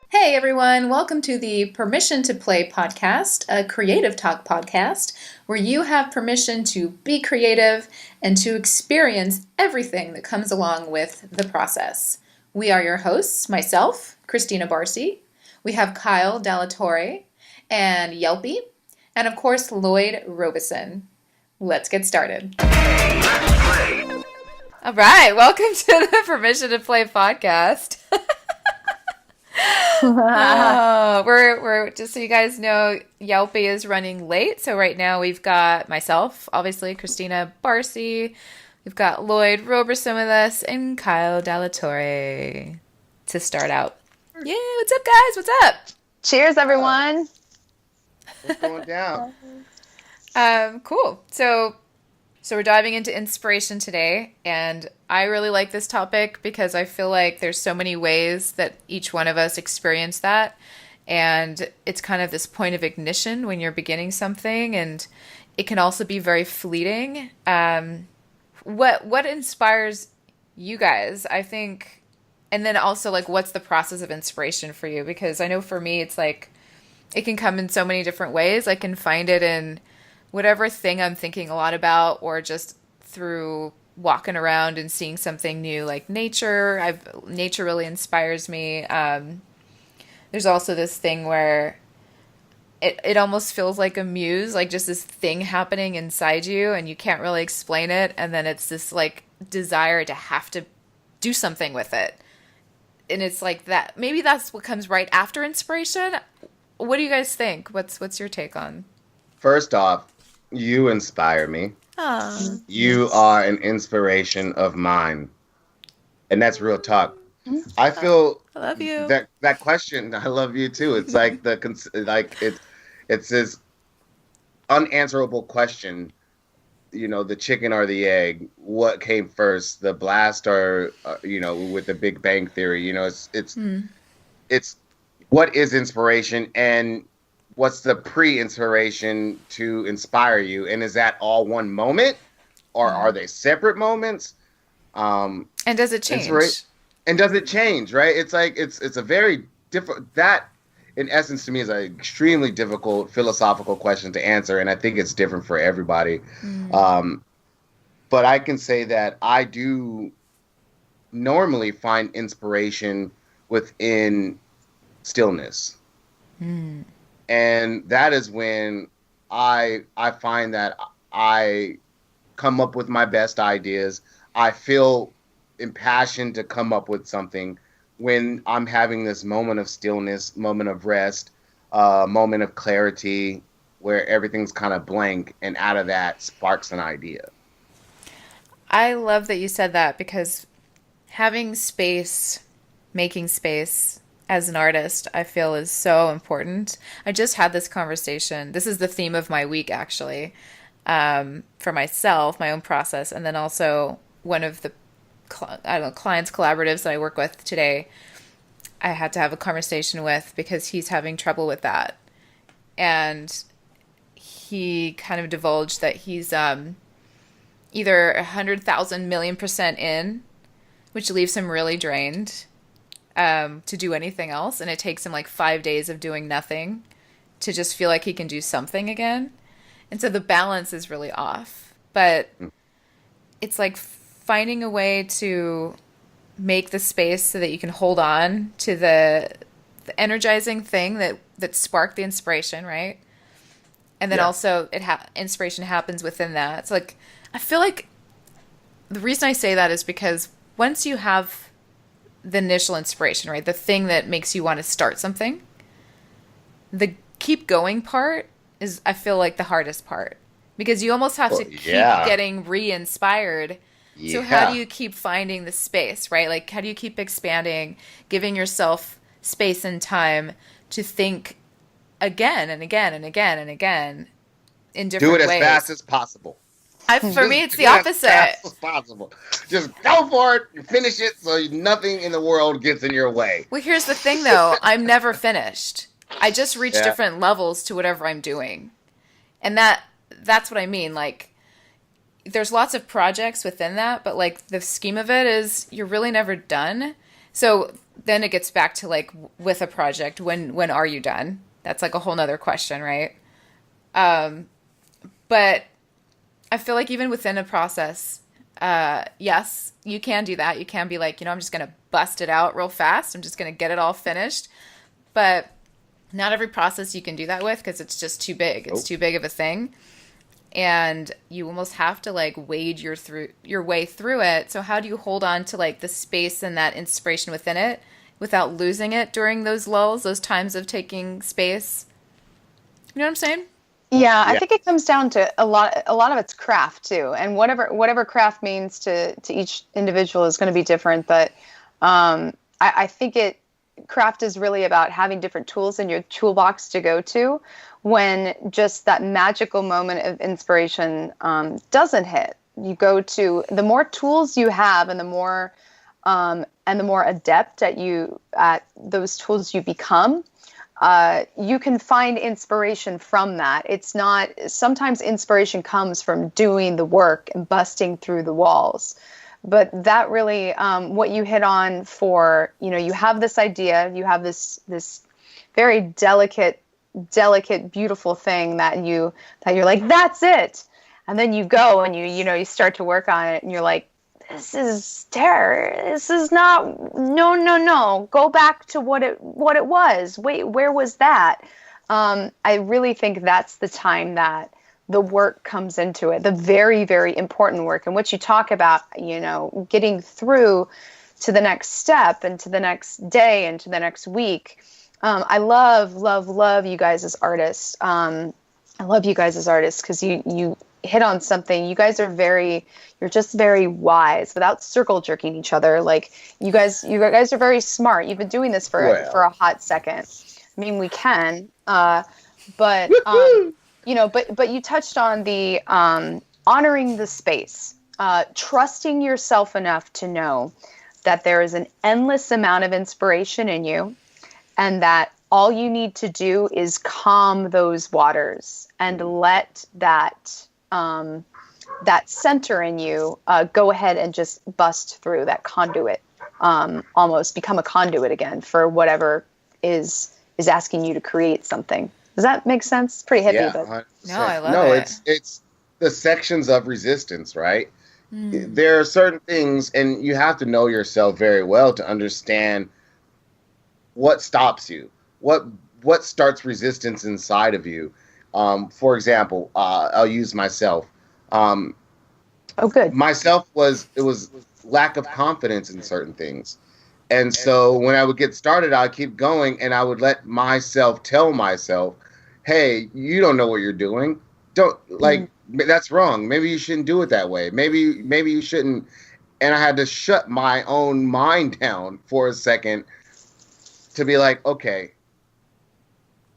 Hey everyone, welcome to the Permission to Play podcast, a creative talk podcast where you have permission to be creative and to experience everything that comes along with the process. We are your hosts, myself, Christina Barcy. We have Kyle Dallatore and Yelpy, and of course Lloyd Robeson. Let's get started. All right, welcome to the Permission to Play podcast. We're just so you guys know, Yelpy is running late. So right now we've got myself, obviously, Christina Barcy. We've got Lloyd Roberson with us and Kyle Dallatore to start out. Yeah, what's up, guys? What's up? Cheers, everyone. What's going down? Cool. So we're diving into inspiration today, and I really like this topic because I feel like there's so many ways that each one of us experience that, and it's kind of this point of ignition when you're beginning something, and it can also be very fleeting. What inspires you guys, I think, and then also like what's the process of inspiration for you? Because I know for me it's like it can come in so many different ways. I can find it in whatever thing I'm thinking a lot about, or just through walking around and seeing something new, like nature. Nature really inspires me. There's also this thing where it almost feels like a muse, like just this thing happening inside you and you can't really explain it. And then it's this like desire to have to do something with it. And it's like that. Maybe that's what comes right after inspiration. What do you guys think? What's your take on? First off, you inspire me. Aww. You are an inspiration of mine. And that's real talk. I feel I love you. That question, I love you too. It's like it's this unanswerable question, you know, the chicken or the egg, what came first, the blast or with the Big Bang Theory, you know, it's what is inspiration and what's the pre-inspiration to inspire you? And is that all one moment, or are they separate moments? And does it change? And does it change? Right? It's like it's a very different. That, in essence, to me, is an extremely difficult philosophical question to answer, and I think it's different for everybody. But I can say that I do normally find inspiration within stillness. And that is when I find that I come up with my best ideas. I feel impassioned to come up with something when I'm having this moment of stillness, moment of rest, moment of clarity, where everything's kind of blank, and out of that sparks an idea. I love that you said that, because having space, making space as an artist, I feel is so important. I just had this conversation. This is the theme of my week, actually, for myself, my own process, and then also one of the clients, collaboratives that I work with today, I had to have a conversation with because he's having trouble with that. And he kind of divulged that he's either 100,000 million% in, which leaves him really drained, to do anything else, and it takes him like 5 days of doing nothing to just feel like he can do something again. And so the balance is really off, but it's like finding a way to make the space so that you can hold on to the energizing thing that sparked the inspiration, right? And then also inspiration happens within that. It's like, I feel like the reason I say that is because once you have the initial inspiration, right? The thing that makes you want to start something. The keep going part is, I feel like, the hardest part, because you almost have to keep getting re-inspired. Yeah. So how do you keep finding the space, right? Like, how do you keep expanding, giving yourself space and time to think again and again and again and again in different ways? Do it as fast as possible. For me, it's the opposite. As fast as possible. Just go for it, finish it, so nothing in the world gets in your way. Well, here's the thing, though. I'm never finished. I just reach Yeah. different levels to whatever I'm doing. And that's what I mean. Like there's lots of projects within that, but like the scheme of it is you're really never done. So then it gets back to like with a project, when are you done? That's like a whole nother question, right? But I feel like even within a process, yes, you can do that. You can be like, I'm just gonna bust it out real fast. I'm just gonna get it all finished. But not every process you can do that with because it's just too big. It's Nope. too big of a thing. And you almost have to like wade your way through it. So how do you hold on to like the space and that inspiration within it without losing it during those lulls, those times of taking space? You know what I'm saying? Yeah, I Yeah. think it comes down to a lot of it's craft too. And whatever craft means to each individual is going to be different, but I think craft is really about having different tools in your toolbox to go to when just that magical moment of inspiration doesn't hit. You go to the more tools you have, and the more adept at those tools you become. You can find inspiration from that. It's not, sometimes inspiration comes from doing the work and busting through the walls. But that really, what you hit on for, you have this idea, you have this very delicate, beautiful thing that you're like, that's it. And then you go and you start to work on it and you're like, this is terror. This is not, no. Go back to what it was. Wait, where was that? I really think that's the time that the work comes into it, the very, very important work. And what you talk about, getting through to the next step and to the next day and to the next week. I love you guys as artists. I love you guys as artists because you hit on something. You guys are you're just very wise without circle jerking each other. Like you guys are very smart. You've been doing this for a hot second. I mean, we can, but but you touched on the honoring the space, trusting yourself enough to know that there is an endless amount of inspiration in you, and that all you need to do is calm those waters and let that center in you go ahead and just bust through that conduit, almost become a conduit again for whatever is asking you to create something. Does that make sense? It's pretty hippie, Yeah, but 100%. No, I love No, it. it's the sections of resistance, right? There are certain things, and you have to know yourself very well to understand what stops you, what starts resistance inside of you. For example, I'll use myself. oh, good. Myself was lack of confidence in certain things. And so when I would get started, I'd keep going and I would let myself tell myself, hey, you don't know what you're doing. Don't like that's wrong. Maybe you shouldn't do it that way. Maybe you shouldn't. And I had to shut my own mind down for a second to be like, okay,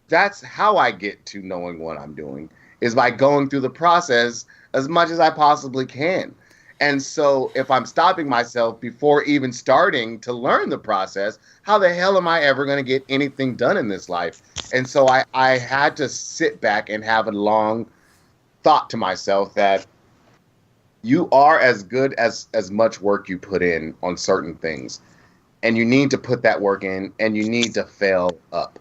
that's how I get to knowing what I'm doing is by going through the process as much as I possibly can. And so if I'm stopping myself before even starting to learn the process, how the hell am I ever going to get anything done in this life? And so I had to sit back and have a long thought to myself that you are as good as much work you put in on certain things. And you need to put that work in and you need to fail up,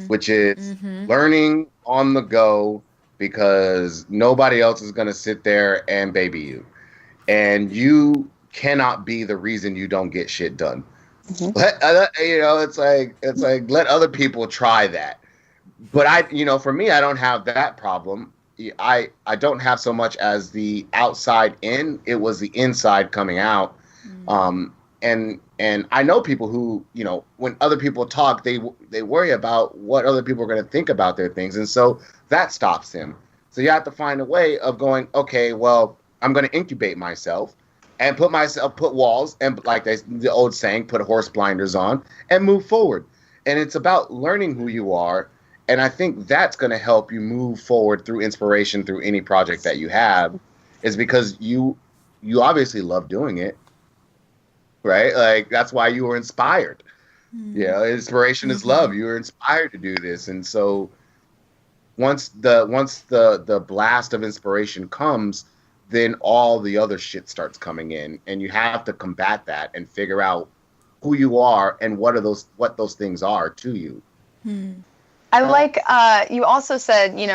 which is learning on the go because nobody else is going to sit there and baby you. And you cannot be the reason you don't get shit done. It's like let other people try that. But for me, I don't have that problem. I don't have so much as the outside in. It was the inside coming out. And I know people who, when other people talk, they worry about what other people are going to think about their things. And so that stops them. So you have to find a way of going, okay, well, I'm going to incubate myself and put walls and like the old saying, put horse blinders on and move forward. And it's about learning who you are. And I think that's going to help you move forward through inspiration, through any project that you have, is because you obviously love doing it, right? Like that's why you were inspired. Yeah, inspiration is love. You were inspired to do this, and so once the blast of inspiration comes, then all the other shit starts coming in, and you have to combat that and figure out who you are and what those things are to you. I like you also said, you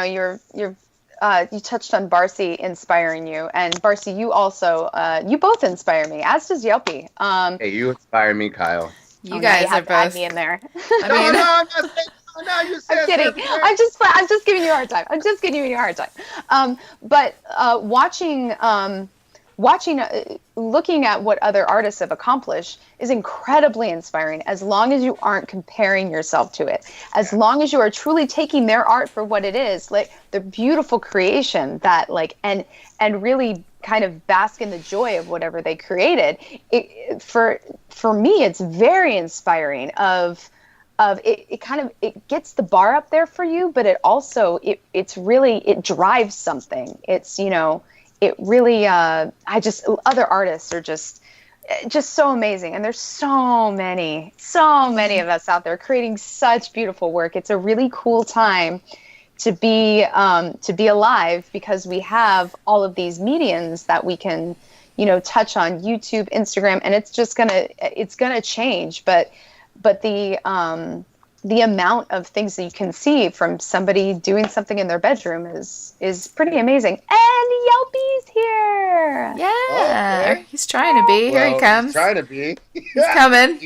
touched on Barcy inspiring you, and Barcy, you also you both inspire me, as does Yelpy. Hey, you inspire me, Kyle. You guys you are have to add both. me in there. I No, mean, no, I'm not saying. No, you said I'm kidding. something. I'm just giving you a hard time. I'm just giving you a hard time. But looking at what other artists have accomplished is incredibly inspiring. As long as you aren't comparing yourself to it, as long as you are truly taking their art for what it is, like the beautiful creation that and really kind of bask in the joy of whatever they created. For me, it's very inspiring. It gets the bar up there for you, but it also it drives something. It's it really other artists are just so amazing, and there's so many of us out there creating such beautiful work. It's a really cool time to be alive, because we have all of these mediums that we can touch on YouTube, Instagram, and it's gonna change, but the amount of things that you can see from somebody doing something in their bedroom is pretty amazing. And Yelpy's here. yeah, Okay. he's trying to be. Here he Well, comes. He's trying to be. He's coming.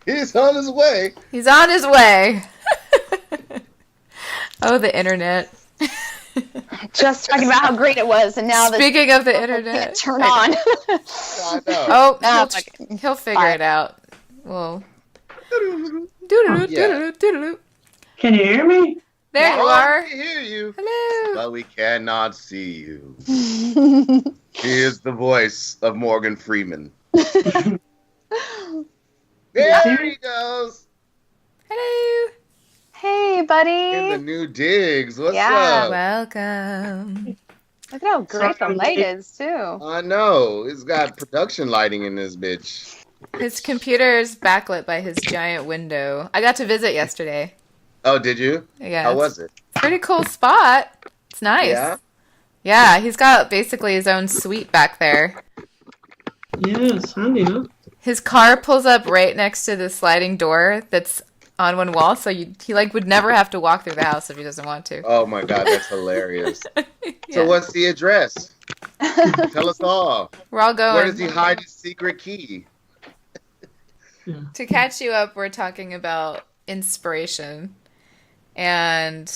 He's on his way. He's on his way. Oh, the internet. Just talking about how great it was, and now Speaking of the can't internet. turn on. I know. Oh, No, he'll figure it out. Well. Yeah. Can you hear me? There you Oh, are. we hear you, Hello. but we cannot see you. Here's the voice of Morgan Freeman. There he goes. Hello. Hey, In the buddy. new digs. What's Yeah. up? Welcome. Look at how great the light is, too. I know. It's got production lighting in this bitch. His computer is backlit by his giant window. I got to visit yesterday. Oh, did you? Yeah. How it's was it? a pretty cool spot. It's nice. Yeah? Yeah, he's got basically his own suite back there. Yeah, it's handy, huh? His car pulls up right next to the sliding door that's on one wall, so he would never have to walk through the house if he doesn't want to. Oh my God, that's hilarious. Yeah. So what's the address? Tell us all. We're all going. Where does he hide his secret key? To catch you up, we're talking about inspiration. And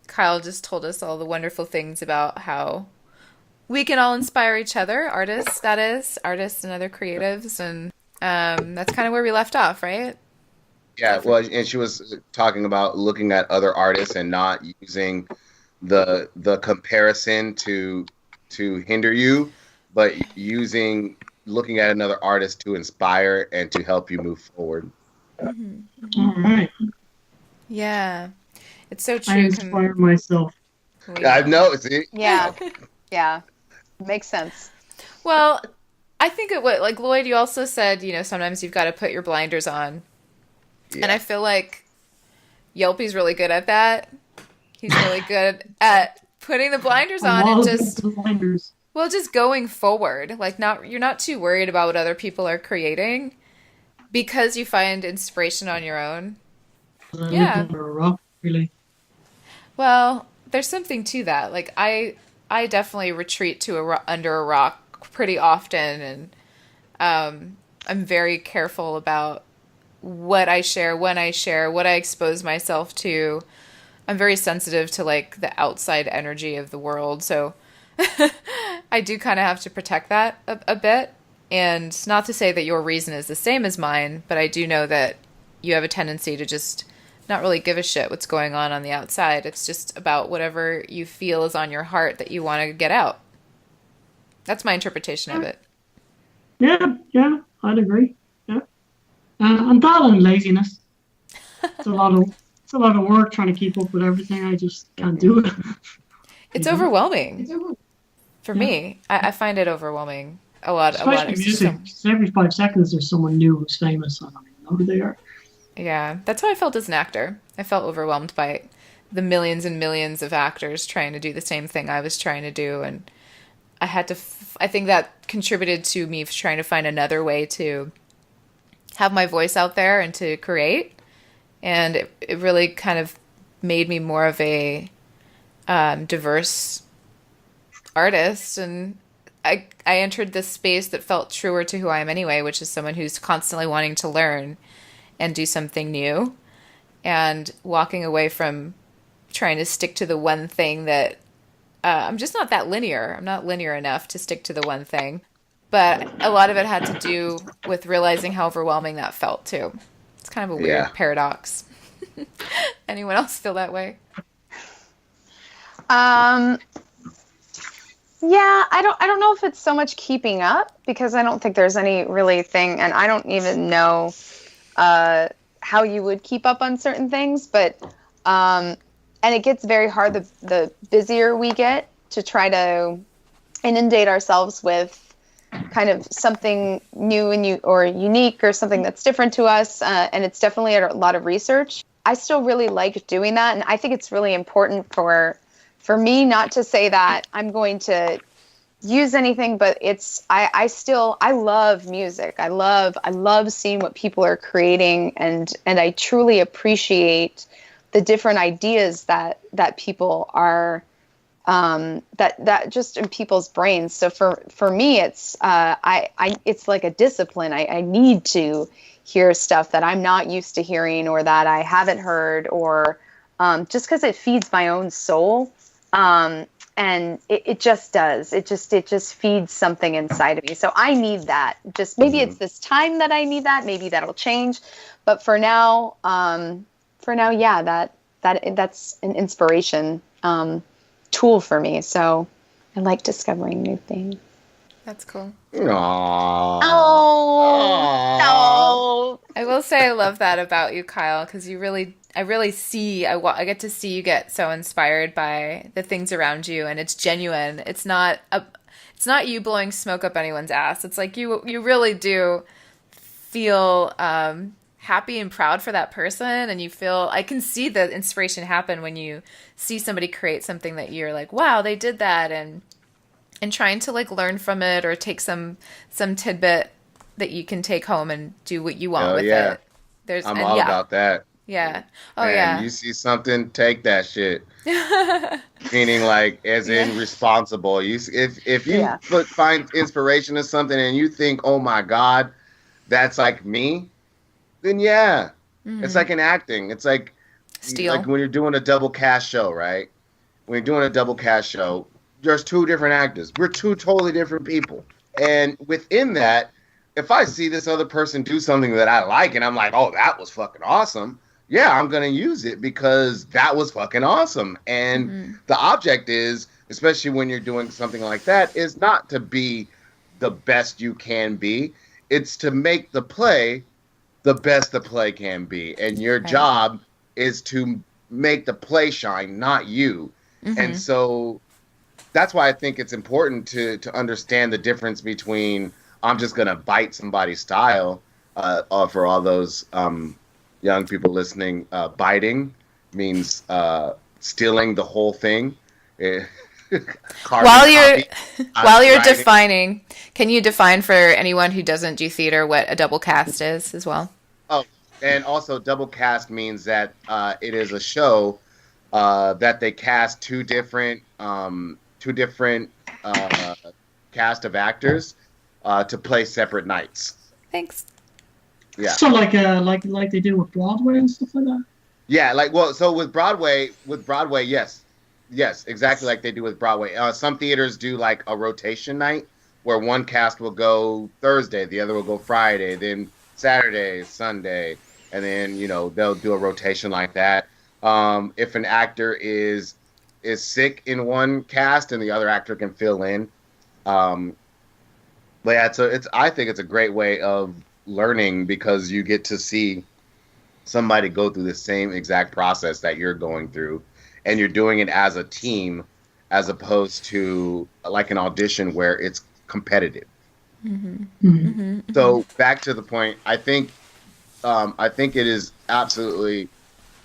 Kyle just told us all the wonderful things about how we can all inspire each other, artists, that is, artists and other creatives. And that's kind of where we left off, right? Yeah, well, and she was talking about looking at other artists and not using the comparison to hinder you, but looking at another artist to inspire and to help you move forward. Mm-hmm. All right. Yeah. It's so I true. inspire myself. I know. See? Yeah. Yeah. Makes sense. Well, I think like Lloyd, you also said, sometimes you've got to put your blinders on. Yeah. And I feel like Yelpy's really good at that. He's really good at putting the blinders on and just just going forward. Like you're not too worried about what other people are creating because you find inspiration on your own. Yeah. Under a rock, really. Well, there's something to that. Like I definitely retreat to under a rock pretty often, and I'm very careful about what I share, when I share, what I expose myself to. I'm very sensitive to like the outside energy of the world, so I do kind of have to protect that a bit. And not to say that your reason is the same as mine, but I do know that you have a tendency to just not really give a shit what's going on the outside. It's just about whatever you feel is on your heart that you want to get out. That's my interpretation of it. Yeah, I'd agree. Yeah, and that and laziness. It's a lot of work trying to keep up with everything. I just can't do it. It's overwhelming. For me, I find it overwhelming. A lot. Especially It's music. Every 5 seconds, there's someone new who's famous. And I mean, know who they are. Yeah, that's how I felt as an actor. I felt overwhelmed by the millions and millions of actors trying to do the same thing I was trying to do, and I had to. I think that contributed to me trying to find another way to have my voice out there and to create, and it really kind of made me more of a diverse artist, and I entered this space that felt truer to who I am anyway, which is someone who's constantly wanting to learn and do something new, and walking away from trying to stick to the one thing that I'm just not that linear. I'm not linear enough to stick to the one thing. But a lot of it had to do with realizing how overwhelming that felt too. It's kind of a weird paradox. Anyone else feel that way? Yeah, I don't know if it's so much keeping up, because I don't think there's any really thing, and I don't even know how you would keep up on certain things, but and it gets very hard the busier we get to try to inundate ourselves with kind of something new and or unique, or something that's different to us, and it's definitely a lot of research. I still really like doing that, and I think it's really important for me not to say that I'm going to use anything, but I love music. I love seeing what people are creating, and I truly appreciate the different ideas that people are that just in people's brains. So for me, it's it's like a discipline. I need to hear stuff that I'm not used to hearing, or that I haven't heard, or just because it feeds my own soul. And it just does. It just feeds something inside of me. So I need that. Just maybe it's this time that I need that. Maybe that'll change. But for now, yeah, that's an inspiration tool for me. So I like discovering new things. That's cool. Aww. Oh, no. I will say I love that about you, Kyle, because I really see, I get to see you get so inspired by the things around you, and it's genuine. It's not you blowing smoke up anyone's ass. It's like you really do feel happy and proud for that person, and I can see the inspiration happen when you see somebody create something that you're like, wow, they did that, and trying to like learn from it, or take some tidbit that you can take home and do what you want with it. I'm all about that. Yeah. Oh, Man, yeah. you see something, take that shit. Meaning, like, as in responsible. If you find inspiration in something and you think, oh my God, that's like me, then it's like in acting. It's like like when you're doing a double cast show, right? When you're doing a double cast show, there's two different actors. We're two totally different people. And within that, if I see this other person do something that I like, and I'm like, oh, that was fucking awesome. Yeah, I'm going to use it because that was fucking awesome. And the object is, especially when you're doing something like that, is not to be the best you can be. It's to make the play the best the play can be. And your job is to make the play shine, not you. And so that's why I think it's important to understand the difference between I'm just going to bite somebody's style, for all those young people listening. Biting means stealing the whole thing. While you're defining, can you define for anyone who doesn't do theater what a double cast is as well? Oh, and also double cast means that it is a show that they cast two different cast of actors to play separate nights. Thanks. Yeah. So like they do with Broadway and stuff like that. Yeah, so with Broadway, yes, exactly like they do with Broadway. Some theaters do like a rotation night where one cast will go Thursday, the other will go Friday, then Saturday, Sunday, and then they'll do a rotation like that. If an actor is sick in one cast and the other actor can fill in. But yeah, I think it's a great way of learning because you get to see somebody go through the same exact process that you're going through, and you're doing it as a team as opposed to like an audition where it's competitive. So back to the point, I think I think it is absolutely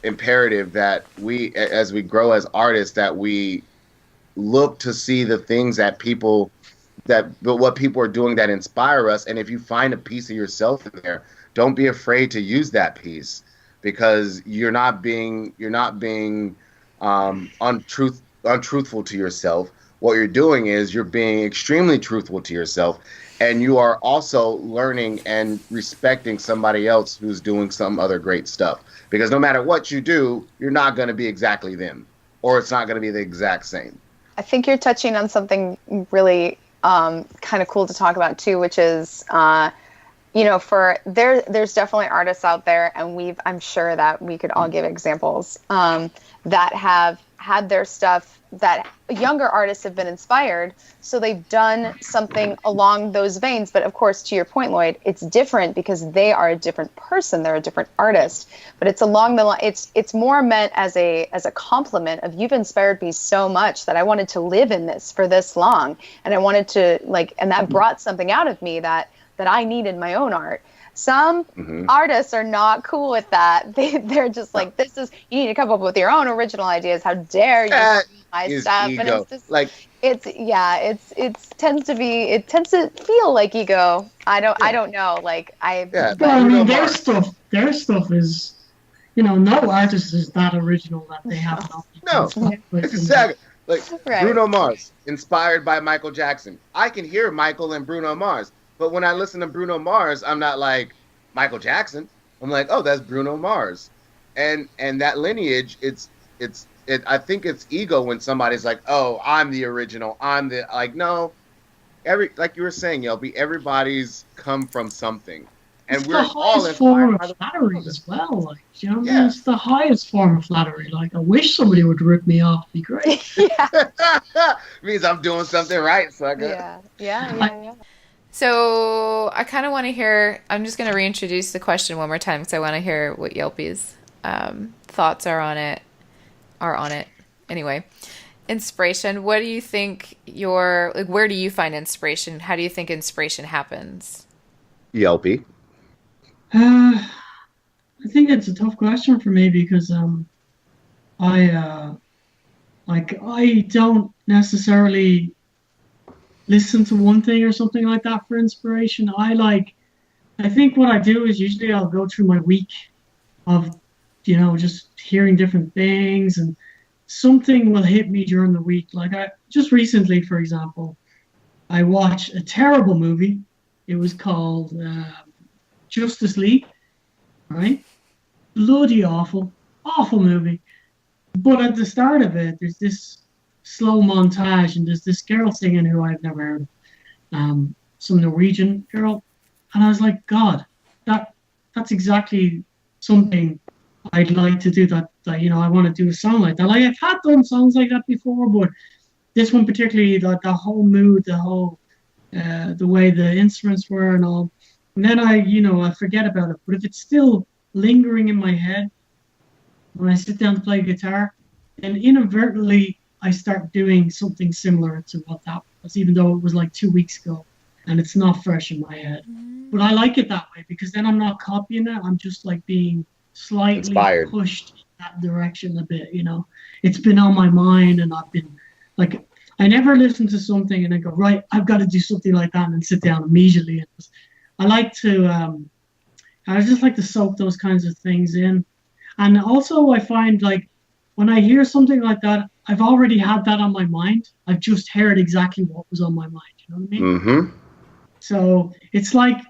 imperative that we, as we grow as artists, that we look to see the things that people but what people are doing that inspire us. And if you find a piece of yourself in there, don't be afraid to use that piece, because you're not being untruthful to yourself. What you're doing is you're being extremely truthful to yourself, and you are also learning and respecting somebody else who's doing some other great stuff. Because no matter what you do, you're not going to be exactly them, or it's not going to be the exact same. I think you're touching on something really kind of cool to talk about too, which is, there's definitely artists out there, and I'm sure that we could all give examples that have had their stuff, that younger artists have been inspired, so they've done something along those veins. But of course, to your point, Lloyd, it's different because they are a different person, they're a different artist. But it's along the line. It's more meant as a compliment of, you've inspired me so much that I wanted to live in this for this long, and I wanted to and that brought something out of me that I need in my own art. Some artists are not cool with that. They're just like, this is, you need to come up with your own original ideas. How dare you use my stuff? Ego. And it's just it tends to feel like ego. I don't know. Their stuff is, no artist is that original that they have. No, exactly. Right. Bruno Mars, inspired by Michael Jackson. I can hear Michael and Bruno Mars, but when I listen to Bruno Mars, I'm not like Michael Jackson. I'm like, oh, that's Bruno Mars, and that lineage. I think it's ego when somebody's like, oh, I'm the original. No. Like you were saying, Yelpy, everybody's come from something, and we're all inspired form of flattery as well. Yeah. It's the highest form of flattery. I wish somebody would rip me off. It'd be great. Yeah. Means I'm doing something right, sucker. Yeah. So I kind of want to hear, I'm just going to reintroduce the question one more time because I want to hear what Yelpy's thoughts are on it. Anyway, inspiration. What do you think where do you find inspiration? How do you think inspiration happens? Yelpy. I think it's a tough question for me because I don't necessarily listen to one thing or something like that for inspiration. I think what I do is usually I'll go through my week of, just hearing different things, and something will hit me during the week. I just recently, for example, I watched a terrible movie. It was called Justice League, right? Bloody awful movie. But at the start of it, there's this slow montage, and there's this girl singing who I've never heard of, some Norwegian girl, and I was like, God, that's exactly something I'd like to do. That I want to do a song like that. I've had done songs like that before, but this one particularly, the whole mood, the whole the way the instruments were and all, and then I forget about it. But if it's still lingering in my head when I sit down to play guitar, then inadvertently I start doing something similar to what that was, even though it was 2 weeks ago and it's not fresh in my head. But I like it that way because then I'm not copying it. I'm just being slightly inspired, pushed in that direction a bit. It's been on my mind, and I've been I never listen to something and then go, right, I've got to do something like that, and then sit down immediately. I like to, I just like to soak those kinds of things in. And also I find when I hear something like that, I've already had that on my mind. I've just heard exactly what was on my mind. You know what I mean? Mm-hmm. So it's like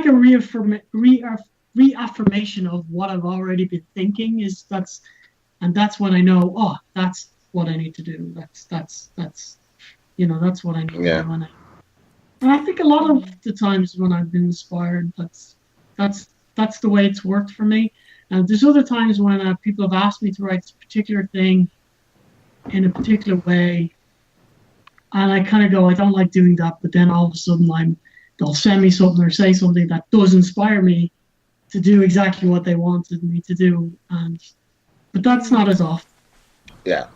a reaffirmation of what I've already been thinking. That's when I know, oh, that's what I need to do. That's what I need to do. And I think a lot of the times when I've been inspired, that's the way it's worked for me. And there's other times when people have asked me to write this particular thing in a particular way, and I kind of go, I don't like doing that. But then all of a sudden, they'll send me something or say something that does inspire me to do exactly what they wanted me to do. But that's not as often. Yeah.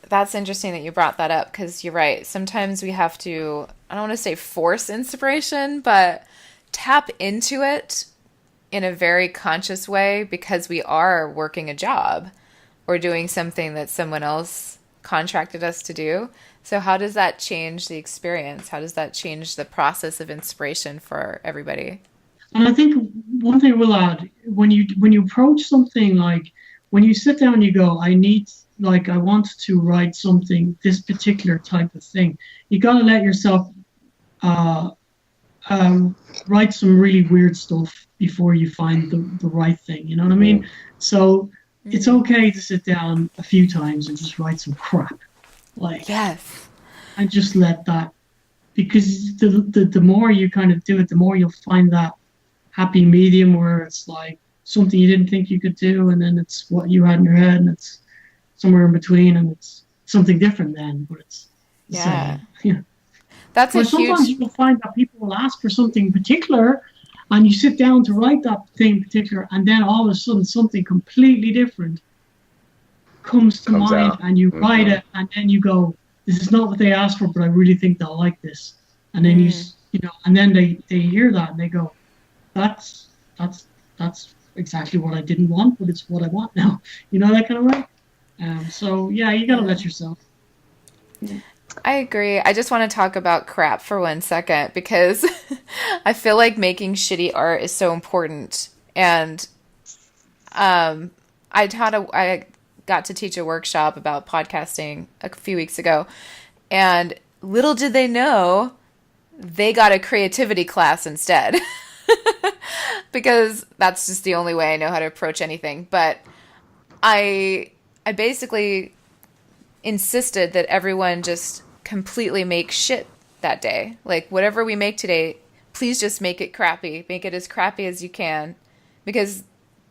That's interesting that you brought that up, because you're right. Sometimes we have to, I don't want to say force inspiration, but tap into it in a very conscious way because we are working a job or doing something that someone else contracted us to do. So how does that change the experience? How does that change the process of inspiration for everybody? And I think one thing I will add, when you approach something, like when you sit down, you go, I want to write something, this particular type of thing. You got to let yourself uh, write some really weird stuff before you find the right thing. You know what I mean? So it's okay to sit down a few times and just write some crap, like, Yes. and just let that, because the more you kind of do it, the more you'll find that happy medium where it's like something you didn't think you could do, and then it's what you had in your head, and it's somewhere in between, and it's something different then, but it's the Yeah. same. Yeah. That's a But sometimes huge, you'll find that people will ask for something particular, and you sit down to write that thing particular, and then all of a sudden something completely different comes to Comes mind, out. and you write it, and then you go, "This is not what they asked for, but I really think they'll like this." And then and then they hear that and they go, "That's that's that's exactly what I didn't want, but it's what I want now." You know, that kind of way. So yeah, you gotta yeah. let yourself. I agree. I just want to talk about crap for 1 second because I feel like making shitty art is so important. And I got to teach a workshop about podcasting a few weeks ago, and little did they know they got a creativity class instead because that's just the only way I know how to approach anything. But I basically insisted that everyone just completely make shit that day. Like whatever we make today, please just make it crappy. Make it as crappy as you can, because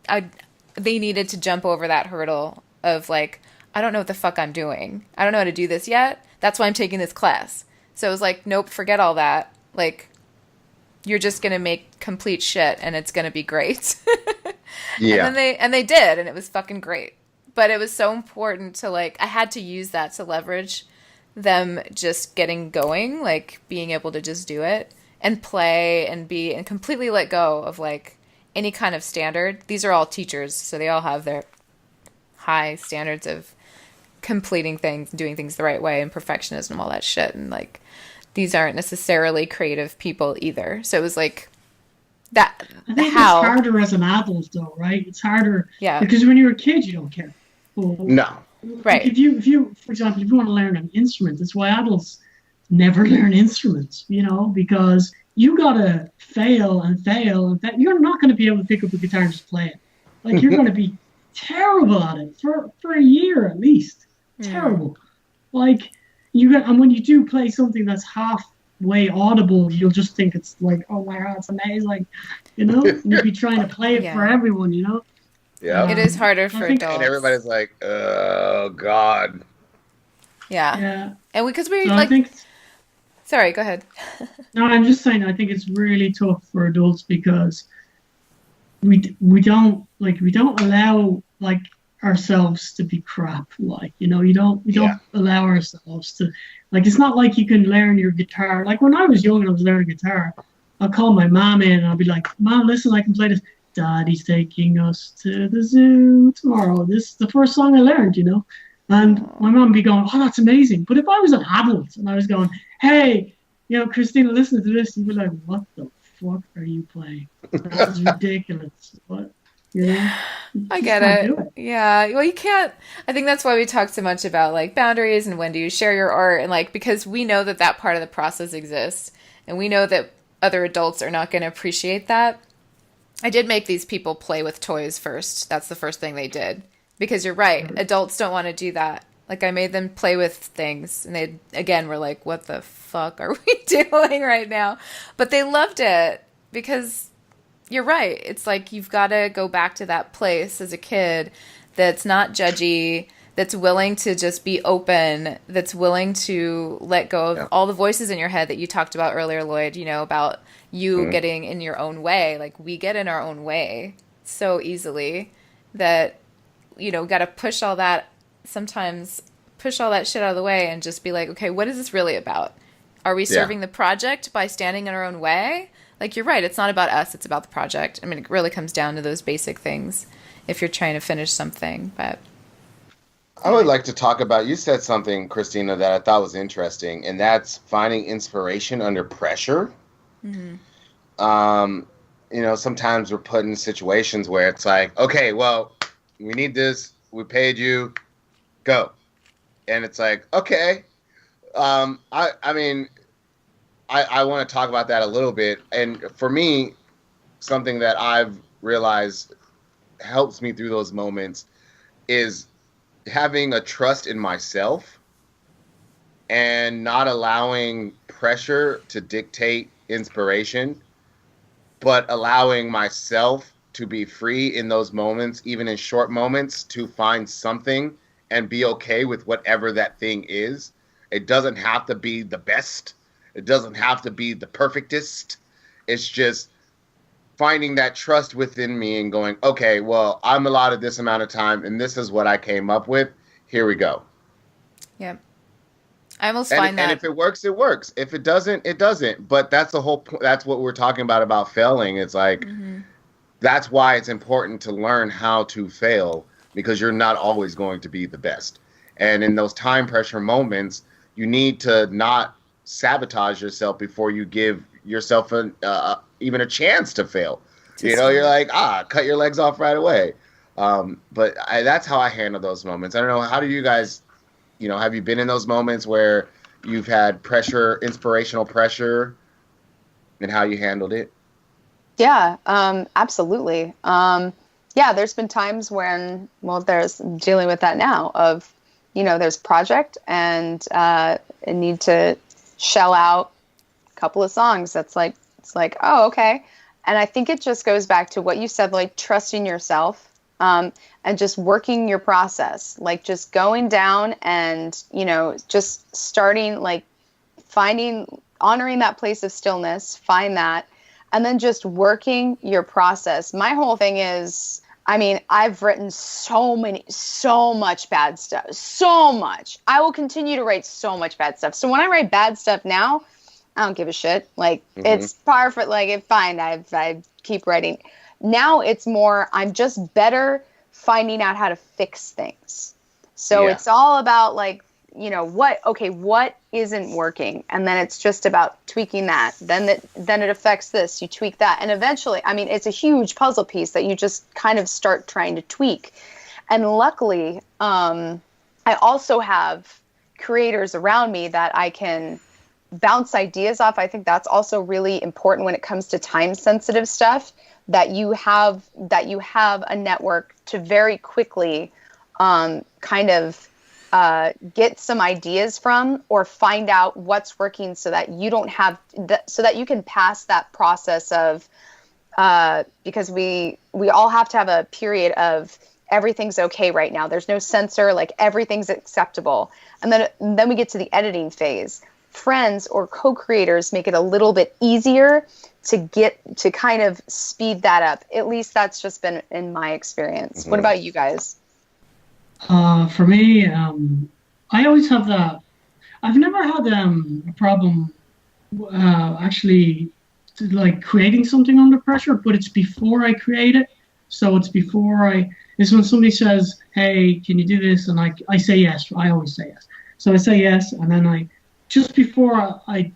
I they needed to jump over that hurdle of like, I don't know what the fuck I'm doing. I don't know how to do this yet. That's why I'm taking this class. So it was like, nope, forget all that. Like, you're just gonna make complete shit and it's gonna be great. And Yeah. then they did, and it was fucking great. But it was so important to like, I had to use that to leverage them just getting going, like being able to just do it and play and be and completely let go of like any kind of standard. These are all teachers, so they all have their high standards of completing things, doing things the right way, and perfectionism, and all that shit. And like, these aren't necessarily creative people either. So it was like that. I think it's How? harder as an adult, though, right? It's harder Yeah. because when you're a kid, you don't care. Well, No. like Right. for example, if you want to learn an instrument, that's why adults never learn instruments, because you gotta fail and fail and fail. You're not going to be able to pick up a guitar and just play it. Like you're going to be terrible at it for a year at least. Terrible. Like and when you do play something that's halfway audible, you'll just think it's like, oh my god, it's amazing, And you'll be trying to play it for Yeah. everyone. Yep. It is harder I for think, And adults. everybody's like, oh God. Yeah. yeah. And because we So I like, think sorry, go ahead. No, I'm just saying. I think it's really tough for adults because we don't allow like ourselves to be crap. Like we don't Yeah. allow ourselves to like. It's not like you can learn your guitar. Like when I was young and I was learning guitar, I'll call my mom in and I'll be like, "Mom, listen, I can play this. Daddy's taking us to the zoo tomorrow. This is the first song I learned. And my mom would be going, "Oh, that's amazing." But if I was an adult and I was going, "Hey, Christina, listen to this," you'd be like, "What the fuck are you playing? That's ridiculous." What? You I just get can't do it. it. Yeah. Well, you can't. I think that's why we talk so much about like boundaries and when do you share your art, and like because we know that that part of the process exists, and we know that other adults are not going to appreciate that. I did make these people play with toys first. That's the first thing they did. Because you're right, adults don't want to do that. Like I made them play with things, and they again were like, "What the fuck are we doing right now?" But they loved it because you're right. It's like you've got to go back to that place as a kid that's not judgy, that's willing to just be open, that's willing to let go of Yeah. all the voices in your head that you talked about earlier, Lloyd, about you getting in your own way. Like we get in our own way so easily that, got to sometimes push all that shit out of the way and just be like, okay, what is this really about? Are we Yeah. serving the project by standing in our own way? like you're right, it's not about us, it's about the project. I mean, it really comes down to those basic things if you're trying to finish something. But I would like to talk about, you said something, Christina, that I thought was interesting, and that's finding inspiration under pressure. mm-hmm. Um, sometimes we're put in situations where it's like, okay, well, we need this, we paid you, go. And it's like, okay. I mean, I want to talk about that a little bit. And for me, something that I've realized helps me through those moments is having a trust in myself and not allowing pressure to dictate inspiration, but allowing myself to be free in those moments, even in short moments, to find something and be okay with whatever that thing is. It doesn't have to be the best. It doesn't have to be the perfectest. It's just finding that trust within me and going, okay, well, I'm allotted this amount of time and this is what I came up with. Here we go. Yeah. I almost find that. And if it works, it works. If it doesn't, it doesn't. But that's the whole point. That's what we're talking about failing. It's like, that's why it's important to learn how to fail, because you're not always going to be the best. And in those time pressure moments, you need to not sabotage yourself before you give yourself even a chance to fail. You're like, cut your legs off right away. But that's how I handle those moments. I don't know. How do you guys, have you been in those moments where you've had pressure, inspirational pressure, and how you handled it? Yeah, absolutely. Yeah, there's been times when, there's dealing with that now of, there's project and I need to shell out a couple of songs. It's like, oh, okay. And I think it just goes back to what you said, like trusting yourself, and just working your process, like just going down and, just starting, like honoring that place of stillness, find that, and then just working your process. My whole thing is, I've written so much bad stuff, so much. I will continue to write so much bad stuff. So when I write bad stuff now, I don't give a shit. Like, it's perfect. Like, it's fine. I keep writing. Now it's more, I'm just better finding out how to fix things. So it's all about, like, what isn't working? And then it's just about tweaking that. Then it affects this. You tweak that. And eventually, it's a huge puzzle piece that you just kind of start trying to tweak. And luckily, I also have creators around me that I can bounce ideas off. I think that's also really important when it comes to time sensitive stuff, that you have a network to very quickly kind of get some ideas from, or find out what's working, so that you don't have so that you can pass that process of because we all have to have a period of everything's okay right now. There's no censor, like everything's acceptable. And then we get to the editing phase. Friends or co-creators make it a little bit easier to kind of speed that up. At least that's just been in my experience. What about you guys? For me, I always have that. I've never had a problem actually like creating something under pressure, but it's before I create it. So it's when somebody says, "Hey, can you do this?" And I say yes. I always say yes. So I say yes, and then just before I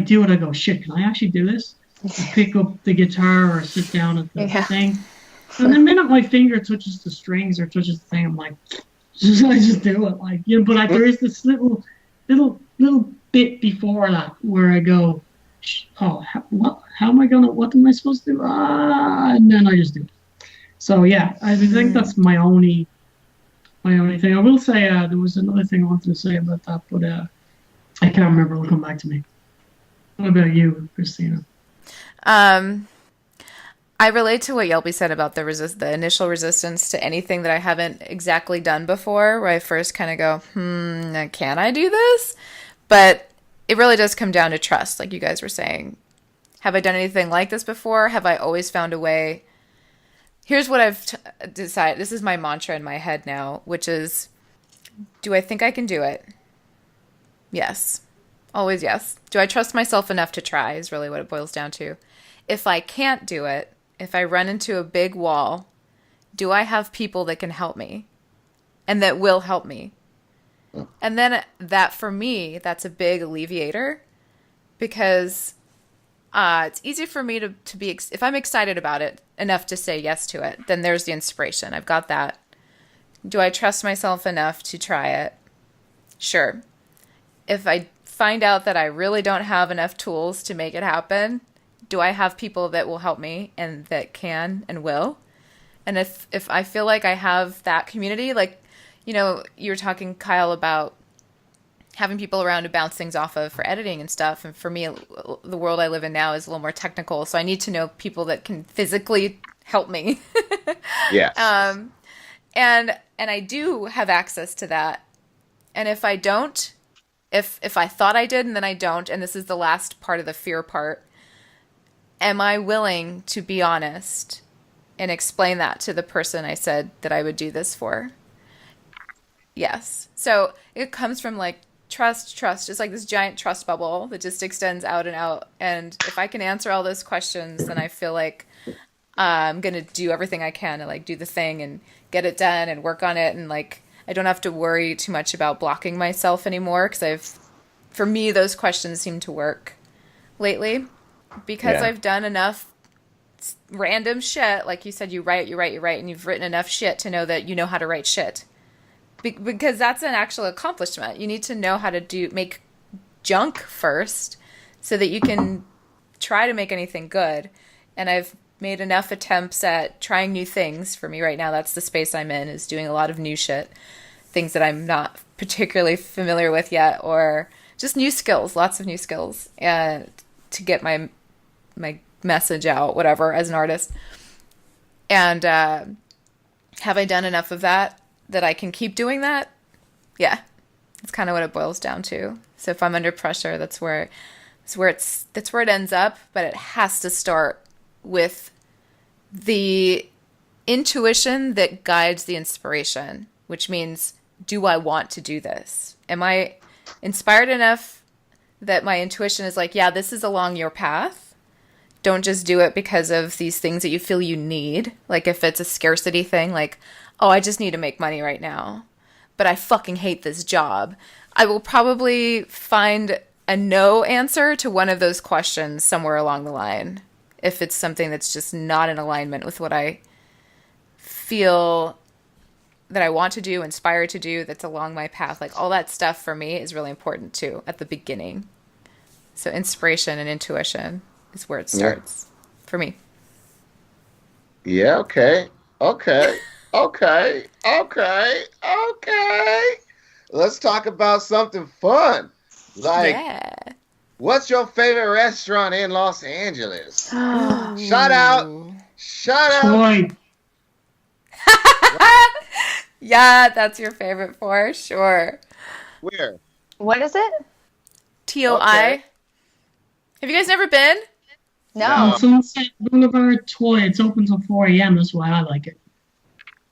do it, I go, "Shit, can I actually do this?" I pick up the guitar or sit down at the thing. And the minute my finger touches the strings or touches the thing, I'm like, I just do it. But there is this little bit before that where I go, what am I supposed to do? And then I just do it. So yeah, I think that's my only thing. I will say there was another thing I wanted to say about that, but I can't remember. It'll come back to me. What about you, Christina? I relate to what Yelpy said about the initial resistance to anything that I haven't exactly done before, where I first kind of go, can I do this? But it really does come down to trust, like you guys were saying. Have I done anything like this before? Have I always found a way? Here's what I've decided. This is my mantra in my head now, which is, do I think I can do it? Yes. Always yes. Do I trust myself enough to try is really what it boils down to. if I can't do it, if I run into a big wall, do I have people that can help me and that will help me? And then that, for me, that's a big alleviator, because it's easy for me to be, if I'm excited about it enough to say yes to it, then there's the inspiration. I've got that. Do I trust myself enough to try it? Sure. If I find out that I really don't have enough tools to make it happen, do I have people that will help me and that can and will? And if I feel like I have that community, like, you know, you were talking, Kyle, about having people around to bounce things off of for editing and stuff. And for me, the world I live in now is a little more technical. So I need to know people that can physically help me. Yes. And I do have access to that. And if I don't, if I thought I did and then I don't, and this is the last part of the fear part, am I willing to be honest and explain that to the person I said that I would do this for? Yes. So it comes from like trust, just like this giant trust bubble that just extends out and out. And if I can answer all those questions, then I feel like I'm going to do everything I can to like do the thing and get it done and work on it. And like, I don't have to worry too much about blocking myself anymore, because for me, those questions seem to work lately, because I've done enough random shit. Like you said, you write, and you've written enough shit to know that you know how to write shit. Because that's an actual accomplishment. You need to know how to make junk first so that you can try to make anything good. And I've made enough attempts at trying new things. For me right now, that's the space I'm in, is doing a lot of new shit. Things that I'm not particularly familiar with yet, or just new skills, lots of new skills, to get my message out, whatever, as an artist. And have I done enough of that I can keep doing that? Yeah. That's kind of what it boils down to. So if I'm under pressure, that's where it ends up, but it has to start with the intuition that guides the inspiration, which means, do I want to do this? Am I inspired enough that my intuition is like, yeah, this is along your path? Don't just do it because of these things that you feel you need. Like if it's a scarcity thing, like, oh, I just need to make money right now, but I fucking hate this job. I will probably find a no answer to one of those questions somewhere along the line, if it's something that's just not in alignment with what I feel that I want to do, inspired to do, that's along my path. Like all that stuff for me is really important too at the beginning. So inspiration and intuition is where it starts for me. Yeah, okay. Let's talk about something fun. Like, what's your favorite restaurant in Los Angeles? Shout out. Troy. Yeah, that's your favorite for sure. Where? What is it? TOI. Okay. Have you guys never been? No. Sunset Boulevard, Troy. It's open till 4 a.m. That's why I like it.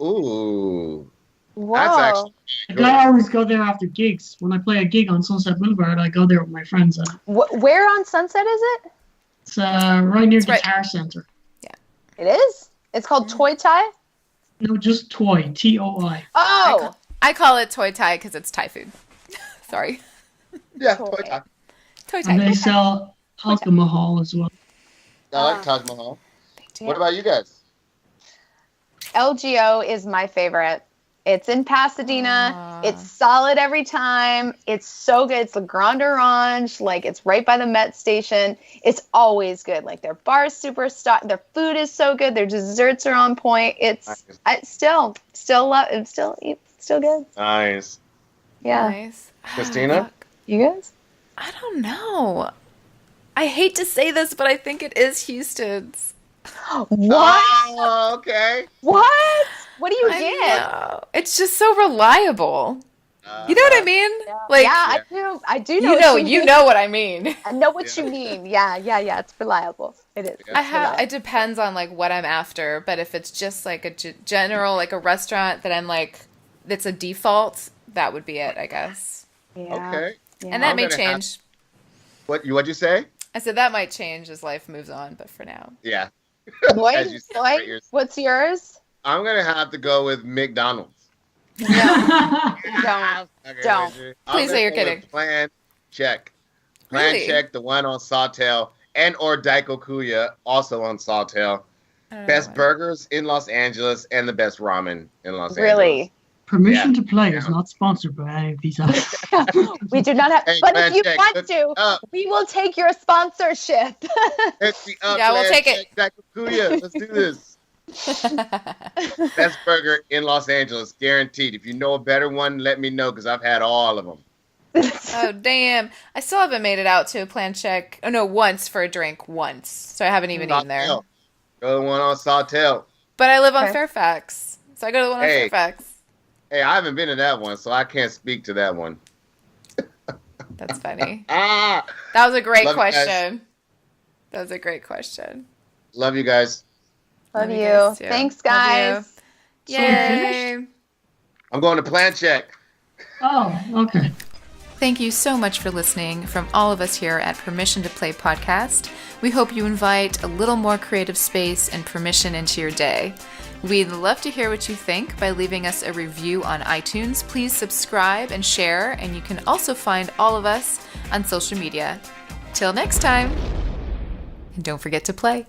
Ooh. Whoa. That's actually good. I always go there after gigs. When I play a gig on Sunset Boulevard, I go there with my friends. Where on Sunset is it? It's right near right. Guitar Center. It is? It's called Toy Thai? No, just Toy. T-O-I. Oh. I call it Toy Thai because it's Thai food. Sorry. Yeah, Toy. Toy Thai. Toy Thai. And they sell alcohol as well. I like Taj Mahal. What about you guys? LGO is my favorite. It's in Pasadena. It's solid every time. It's so good. It's the Grand Orange. Like, it's right by the Met Station. It's always good. Like, their bar's super stocked. Their food is so good. Their desserts are on point. It's still good. Nice. Yeah. Nice. Christina? You guys? I don't know. I hate to say this, but I think it is Houston's. What? Oh, okay. What? What do you I get? know. It's just so reliable. You know what I mean? Yeah. Like, Yeah, I do know. You know what I mean. I know what you mean. Yeah. It's reliable. It is. It depends on like what I'm after, but if it's just like a general, like a restaurant that I'm like, that's a default, that would be it, I guess. Yeah. Okay. Yeah. And that I'm may gonna change. What'd you say? I said that might change as life moves on, but for now. Yeah. Lloyd, As you separate Lloyd, yourself. what's yours? I'm gonna have to go with McDonald's. No, don't. Okay, Don't. Richard. Please say you're gonna go kidding. with Plan Check. Plan Really? Check, the one on Sawtell, and or Daikokuya, also on Sawtell. I don't know Best why. burgers in Los Angeles and the best ramen in Los Angeles. Really? Permission Yeah. to Play is not sponsored by any of these apps. We do not have, Hey, but Plan if you Check, want hook to, me up. we will take your sponsorship. Hit me up, Yeah, we'll Plan take it. Check, Daikokuya. Let's do this. Best burger in Los Angeles, guaranteed. If you know a better one, let me know because I've had all of them. Oh, damn. I still haven't made it out to a plan check. Oh, no, once for a drink. Once. So I haven't even eaten there. Sawtell. Go to the one on Sawtell. But I live on Okay. Fairfax. So I go to the one on Hey. Fairfax. Hey, I haven't been to that one, so I can't speak to that one. That's funny. Ah, That was a great Love you guys. question. That was a great question. love you guys. Love you you. guys, too. Thanks, Love you. guys. So you're Yay. I'm going to Plan Check. Oh, okay. Thank you so much for listening from all of us here at Permission to Play podcast. We hope you invite a little more creative space and permission into your day. We'd love to hear what you think by leaving us a review on iTunes. Please subscribe and share, and you can also find all of us on social media. Till next time, and don't forget to play.